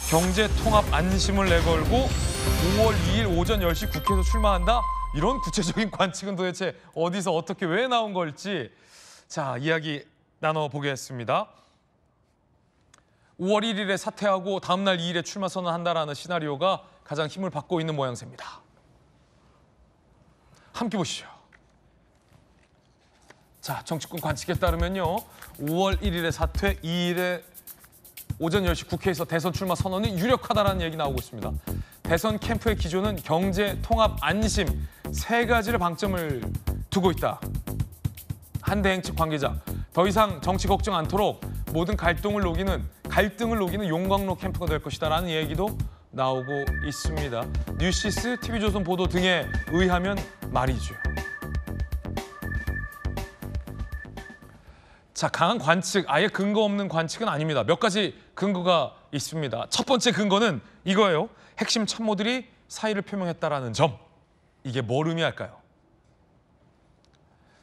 경제 통합 안심을 내걸고 5월 2일 오전 10시 국회에서 출마한다? 이런 구체적인 관측은 도대체 어디서 어떻게 왜 나온 걸지 자 이야기 나눠보겠습니다. 5월 1일에 사퇴하고 다음 날 2일에 출마 선언한다라는 시나리오가 가장 힘을 받고 있는 모양새입니다. 함께 보시죠. 자, 정치권 관측에 따르면요. 5월 1일에 사퇴, 2일에 오전 10시 국회에서 대선 출마 선언이 유력하다는 얘기 나오고 있습니다. 대선 캠프의 기조는 경제, 통합, 안심 세 가지를 방점을 두고 있다. 한대행 측 관계자, 더 이상 정치 걱정 않도록 모든 갈등을 녹이는 용광로 캠프가 될 것이다라는 얘기도 나오고 있습니다. 뉴시스, TV조선 보도 등에 의하면 말이죠. 자, 강한 관측, 아예 근거 없는 관측은 아닙니다. 몇 가지 근거가 있습니다. 첫 번째 근거는 이거예요. 핵심 참모들이 사의를 표명했다라는 점. 이게 뭘 의미할까요?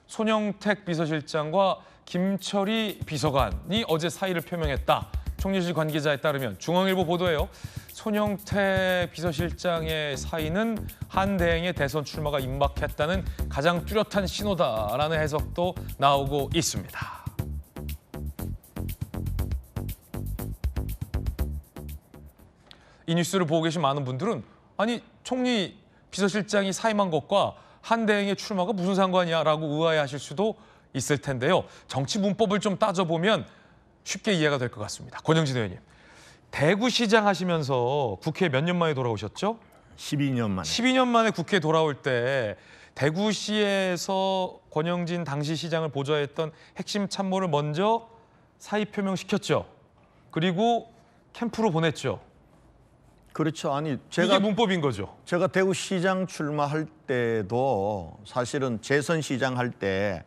손영택 비서실장과 김철희 비서관이 어제 사의를 표명했다. 총리실 관계자에 따르면 중앙일보 보도예요. 손영택 비서실장의 사의는 한대행의 대선 출마가 임박했다는 가장 뚜렷한 신호다라는 해석도 나오고 있습니다. 이 뉴스를 보고 계신 많은 분들은 아니 총리 비서실장이 사임한 것과 한대행의 출마가 무슨 상관이야라고 의아해하실 수도 있을 텐데요. 정치 문법을 좀 따져보면 쉽게 이해가 될 것 같습니다. 권영진 의원님, 대구시장 하시면서 국회에 몇 년 만에 돌아오셨죠? 12년 만에. 12년 만에 국회에 돌아올 때 대구시에서 권영진 당시 시장을 보좌했던 핵심 참모를 먼저 사의 표명시켰죠. 그리고 캠프로 보냈죠. 그렇죠. 아니 이게 문법인 거죠. 제가 대구시장 출마할 때도 사실은 재선시장 할 때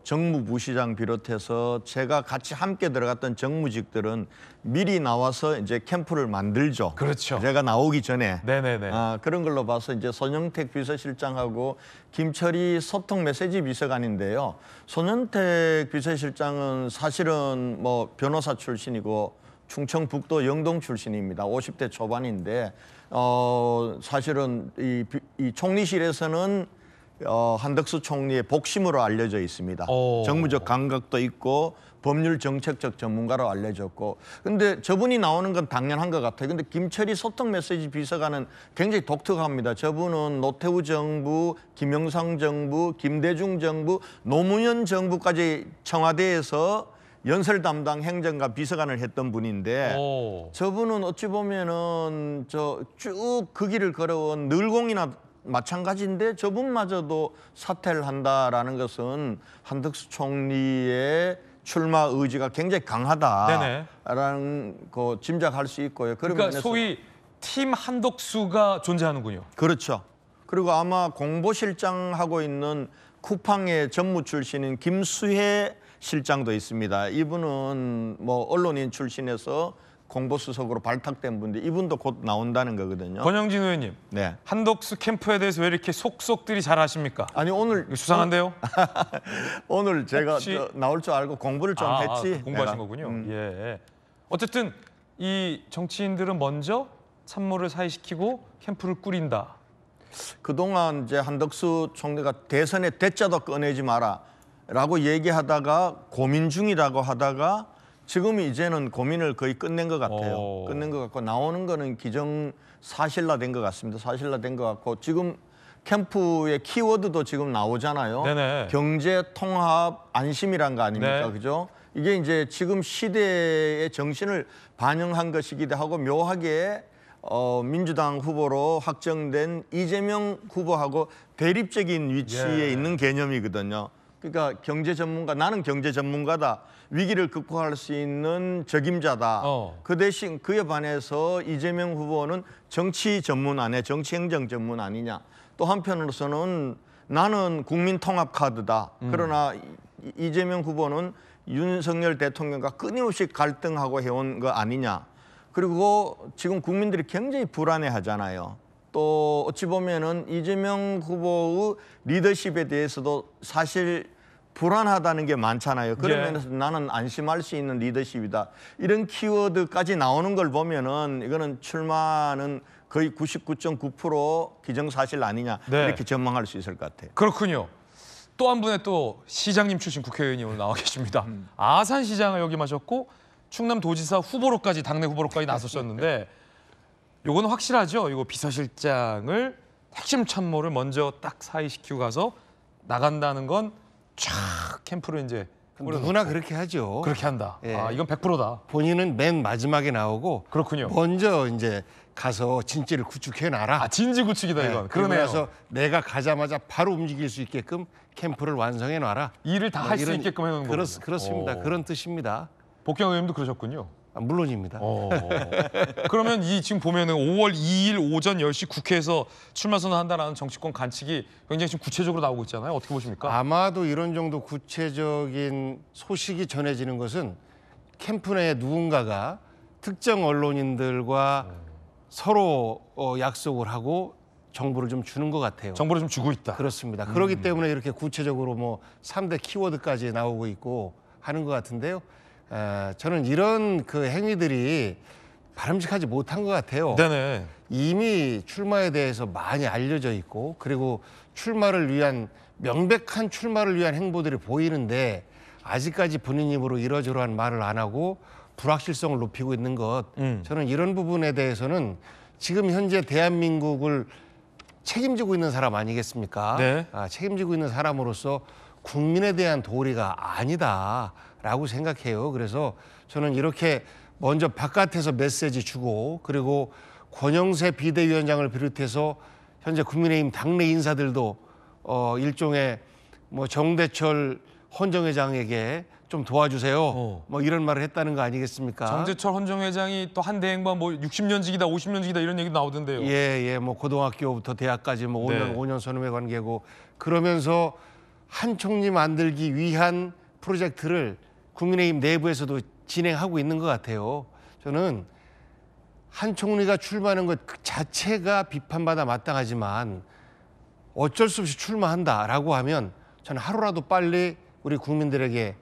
정무부시장 비롯해서 제가 같이 함께 들어갔던 정무직들은 미리 나와서 이제 캠프를 만들죠. 그렇죠. 제가 나오기 전에. 네네네. 그런 걸로 봐서 이제 손영택 비서실장하고 김철희 소통 메시지 비서관인데요. 손영택 비서실장은 사실은 뭐 변호사 출신이고 충청북도 영동 출신입니다. 50대 초반인데 사실은 이 총리실에서는 한덕수 총리의 복심으로 알려져 있습니다. 정무적 감각도 있고 법률 정책적 전문가로 알려졌고. 근데 저분이 나오는 건 당연한 것 같아요. 근데 김철희 소통 메시지 비서관은 굉장히 독특합니다. 저분은 노태우 정부, 김영삼 정부, 김대중 정부, 노무현 정부까지 청와대에서 연설 담당 행정가 비서관을 했던 분인데 저분은 어찌 보면은 쭉 그 길을 걸어온 늘공이나 마찬가지인데 저분마저도 사퇴를 한다라는 것은 한덕수 총리의 출마 의지가 굉장히 강하다라는 거 짐작할 수 있고요. 그러니까 소위 팀 한덕수가 존재하는군요. 그렇죠. 그리고 아마 공보실장 하고 있는 쿠팡의 전무 출신인 김수혜 실장도 있습니다. 이분은 뭐 언론인 출신에서 공보수석으로 발탁된 분인데 이분도 곧 나온다는 거거든요. 권영진 의원님, 네. 한덕수 캠프에 대해서 왜 이렇게 속속들이 잘 아십니까? 아니 오늘 수상한데요? 오늘 제가 나올 줄 알고 공부를 좀 했지. 공부하신 거군요. 예. 어쨌든 이 정치인들은 먼저 참모를 사의시키고 캠프를 꾸린다. 그동안 이제 한덕수 총리가 대선에 대자도 꺼내지 마라라고 얘기하다가 고민 중이라고 하다가 지금 이제는 고민을 거의 끝낸 것 같아요. 끝낸 것 같고 나오는 거는 기정사실화된 것 같습니다. 사실화된 것 같고 지금 캠프의 키워드도 지금 나오잖아요. 네네. 경제, 통합, 안심이란 거 아닙니까? 네. 그죠? 이게 이제 지금 시대의 정신을 반영한 것이기도 하고 묘하게 민주당 후보로 확정된 이재명 후보하고 대립적인 위치에 있는 개념이거든요. 그러니까 경제 전문가, 나는 경제 전문가다. 위기를 극복할 수 있는 적임자다. 그 대신 그에 반해서 이재명 후보는 정치 전문 아니냐, 정치 행정 전문 아니냐. 또 한편으로서는 나는 국민 통합 카드다. 그러나 이재명 후보는 윤석열 대통령과 끊임없이 갈등하고 해온 거 아니냐. 그리고 지금 국민들이 굉장히 불안해하잖아요. 또 어찌 보면은 이재명 후보의 리더십에 대해서도 사실 불안하다는 게 많잖아요. 그런 예. 면에서 나는 안심할 수 있는 리더십이다. 이런 키워드까지 나오는 걸 보면은 이거는 출마는 거의 99.9% 기정사실 아니냐 네. 이렇게 전망할 수 있을 것 같아요. 그렇군요. 또 한 분의 또 시장님 출신 국회의원이 오늘 나와 계십니다. 아산시장을 역임하셨고 충남도지사 후보로까지 당내 후보로까지 나서셨는데 요거는 확실하죠. 이거 비서실장을 핵심 참모를 먼저 딱 사의시키고 가서 나간다는 건 쫙 캠프를 이제 누구나 그렇게 하죠. 그렇게 한다. 예. 아, 이건 100%다. 본인은 맨 마지막에 나오고 그렇군요. 먼저 이제 가서 진지를 구축해 놔라. 아, 진지구축이다 이건. 그러고 그러네요. 나서 내가 가자마자 바로 움직일 수 있게끔 캠프를 완성해 놔라. 일을 다 할 수 이런- 있게끔 해놓는 거군요. 그렇습니다. 오. 그런 뜻입니다. 복경 의원님도 그러셨군요. 물론입니다. 그러면 이 지금 보면은 5월 2일 오전 10시 국회에서 출마 선언한다라는 정치권 관측이 굉장히 지금 구체적으로 나오고 있잖아요. 어떻게 보십니까? 아마도 이런 정도 구체적인 소식이 전해지는 것은 캠프 내에 누군가가 특정 언론인들과 서로 약속을 하고 정보를 좀 주는 것 같아요. 정보를 좀 주고 있다. 그렇습니다. 그렇기 때문에 이렇게 구체적으로 뭐 3대 키워드까지 나오고 있고 하는 것 같은데요. 저는 이런 그 행위들이 바람직하지 못한 것 같아요. 네네. 이미 출마에 대해서 많이 알려져 있고 그리고 출마를 위한 명백한 출마를 위한 행보들이 보이는데 아직까지 본인 입으로 이러저러한 말을 안 하고 불확실성을 높이고 있는 것 저는 이런 부분에 대해서는 지금 현재 대한민국을 책임지고 있는 사람 아니겠습니까? 네. 책임지고 있는 사람으로서 국민에 대한 도리가 아니다라고 생각해요. 그래서 저는 이렇게 먼저 바깥에서 메시지 주고 그리고 권영세 비대위원장을 비롯해서 현재 국민의힘 당내 인사들도 일종의 뭐 정대철 헌정회장에게 좀 도와주세요. 뭐 이런 말을 했다는 거 아니겠습니까? 정재철 헌정회장이 또 한 대행만 뭐 60년직이다, 50년직이다 이런 얘기 나오던데요. 예, 뭐 고등학교부터 대학까지 뭐 네. 5년 선후배 관계고 그러면서 한 총리 만들기 위한 프로젝트를 국민의힘 내부에서도 진행하고 있는 것 같아요. 저는 한 총리가 출마하는 것 그 자체가 비판받아 마땅하지만 어쩔 수 없이 출마한다라고 하면 저는 하루라도 빨리 우리 국민들에게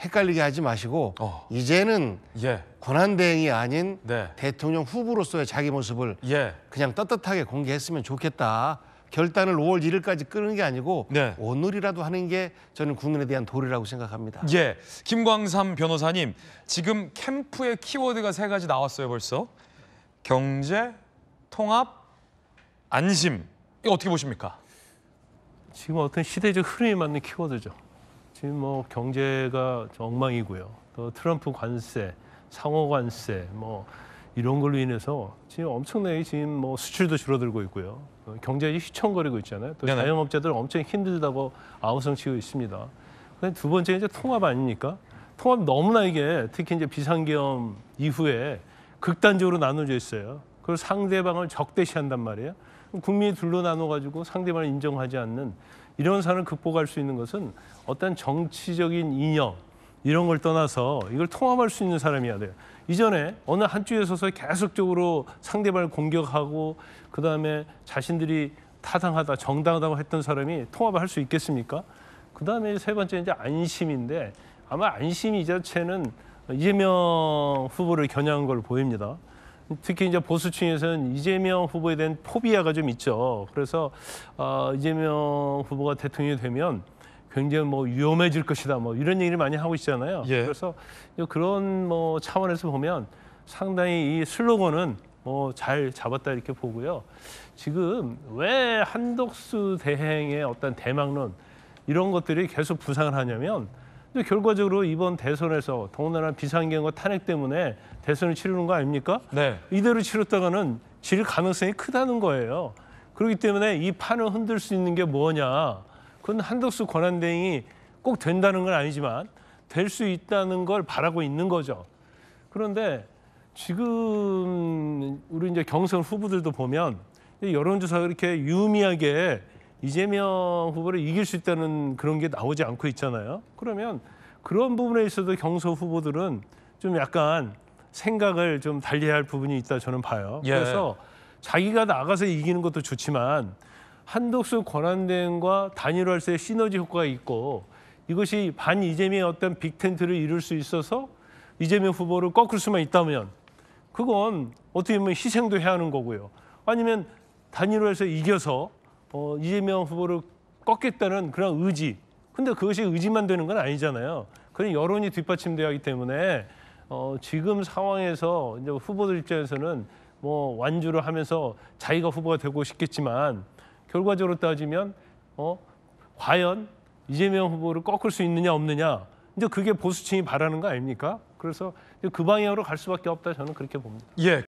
헷갈리게 하지 마시고 이제는 예. 권한대행이 아닌 네. 대통령 후보로서의 자기 모습을 예. 그냥 떳떳하게 공개했으면 좋겠다. 결단을 5월 1일까지 끄는 게 아니고 네. 오늘이라도 하는 게 저는 국민에 대한 도리라고 생각합니다. 예. 김광삼 변호사님, 지금 캠프의 키워드가 3가지 나왔어요, 벌써. 경제, 통합, 안심. 이거 어떻게 보십니까? 지금 어떤 시대적 흐름에 맞는 키워드죠. 지금 뭐 경제가 엉망이고요. 또 트럼프 관세, 상호 관세 뭐 이런 걸로 인해서 지금 엄청나게 지금 뭐 수출도 줄어들고 있고요. 경제가 휘청거리고 있잖아요. 또 네네. 자영업자들은 엄청 힘들다고 아우성치고 있습니다. 근데 두 번째 이제 통합 아닙니까? 통합 너무나 이게 특히 이제 비상계엄 이후에 극단적으로 나눠져 있어요. 그리고 상대방을 적대시한단 말이에요. 국민이 둘로 나눠가지고 상대방을 인정하지 않는 이런 상황을 극복할 수 있는 것은 어떤 정치적인 이념 이런 걸 떠나서 이걸 통합할 수 있는 사람이어야 돼요. 이전에 어느 한쪽에 서서 계속적으로 상대방을 공격하고 그다음에 자신들이 타당하다, 정당하다고 했던 사람이 통합을 할 수 있겠습니까? 그다음에 세 번째 이제 안심인데 아마 안심이 이 자체는 이재명 후보를 겨냥한 걸로 보입니다. 특히 이제 보수층에서는 이재명 후보에 대한 포비아가 좀 있죠. 그래서 이재명 후보가 대통령이 되면 굉장히 뭐 위험해질 것이다, 뭐 이런 얘기를 많이 하고 있잖아요. 예. 그래서 그런 뭐 차원에서 보면 상당히 이 슬로건은 뭐 잘 잡았다 이렇게 보고요. 지금 왜 한덕수 대행의 어떤 대망론 이런 것들이 계속 부상을 하냐면 근데 결과적으로 이번 대선에서 더군다나 비상경과 탄핵 때문에 대선을 치르는 거 아닙니까? 네. 이대로 치렀다가는 질 가능성이 크다는 거예요. 그렇기 때문에 이 판을 흔들 수 있는 게 뭐냐? 그건 한덕수 권한대행이 꼭 된다는 건 아니지만 될 수 있다는 걸 바라고 있는 거죠. 그런데 지금 우리 이제 경선 후보들도 보면 여론조사가 이렇게 유의미하게 이재명 후보를 이길 수 있다는 그런 게 나오지 않고 있잖아요. 그러면 그런 부분에 있어서 경선 후보들은 좀 약간 생각을 좀 달리해야 할 부분이 있다 저는 봐요. 예. 그래서 자기가 나가서 이기는 것도 좋지만 한덕수 권한대행과 단일화할 때 시너지 효과가 있고 이것이 반 이재명의 어떤 빅텐트를 이룰 수 있어서 이재명 후보를 꺾을 수만 있다면 그건 어떻게 보면 희생도 해야 하는 거고요. 아니면 단일화해서 이겨서 이재명 후보를 꺾겠다는 그런 의지. 근데 그것이 의지만 되는 건 아니잖아요. 그런 여론이 뒷받침돼야 하기 때문에 지금 상황에서 이제 후보들 입장에서는 뭐 완주를 하면서 자기가 후보가 되고 싶겠지만 결과적으로 따지면 과연 이재명 후보를 꺾을 수 있느냐 없느냐 이제 그게 보수층이 바라는 거 아닙니까? 그래서 그 방향으로 갈 수밖에 없다 저는 그렇게 봅니다. 예.